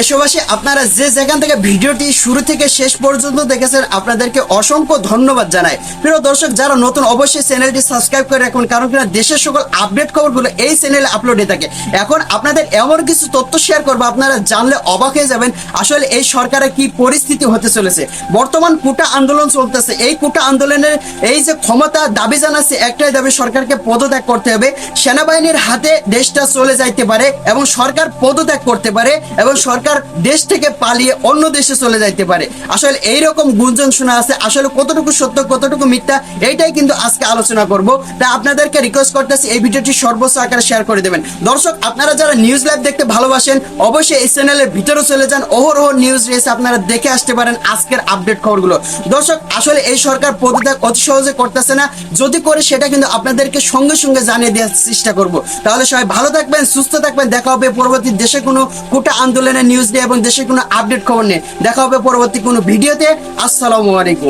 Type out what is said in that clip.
দেশবাসী, আপনারা যে যেখান থেকে ভিডিওটি শুরু থেকে শেষ পর্যন্ত দেখেছেন আপনাদেরকে অসংখ্য ধন্যবাদ জানাই। প্রিয় দর্শক, যারা নতুন অবশ্যই চ্যানেলটি সাবস্ক্রাইব করে রাখুন, কারণ কিনা দেশের সকল আপডেট খবরগুলো এই চ্যানেলে আপলোড হয়ে থাকে। এখন আপনাদের এমন কিছু তথ্য শেয়ার করবো, আপনারা জানলে অবাক হয়ে যাবেন আসলে এই সরকারের কি পরিস্থিতি হতে চলেছে। বর্তমান কোটা আন্দোলন চলতেছে। এই কোটা আন্দোলনের এই যে ক্ষমতা দাবি জানাচ্ছে, একটাই দাবি, সরকারকে পদত্যাগ করতে হবে। সেনাবাহিনীর হাতে দেশটা চলে যাইতে পারে এবং সরকার পদত্যাগ করতে পারে এবং সরকার দেশ থেকে পালিয়ে অন্য দেশে চলে যাইতে পারে। আসলে এইরকম গুঞ্জন শোনা আছে, আসলে কতটুকু সত্য কতটুকু মিথ্যা এইটাই কিন্তু আজকে আলোচনা করব। তাই আপনাদেরকে রিকোয়েস্ট করতেছি এই ভিডিওটি সর্বোচ্চ আকারে শেয়ার করে দেবেন। দর্শক, আপনারা যারা নিউজ লাইভ দেখতে ভালোবাসেন অবশ্যই এই চ্যানেলের ভিতরে চলে যান। অহরহ নিউজ রয়েছে, আপনারা দেখে আসতে পারেন আজকের আপডেট খবরগুলো। দর্শক, আসলে এই সরকার পদত্যাগ অতি সহজে করতেছে না, যদি করে সেটা কিন্তু আপনাদেরকে সঙ্গে সঙ্গে জানিয়ে দেওয়ার চেষ্টা করব। তাহলে সবাই ভালো থাকবেন, সুস্থ থাকবেন। দেখা হবে পরবর্তী দেশে কোনো কোটা আন্দোলনের নিউজ নিয়ে এবং দেশের কোনো আপডেট খবর নিয়ে। দেখা হবে পরবর্তী কোনো ভিডিওতে। আসসালামু আলাইকুম।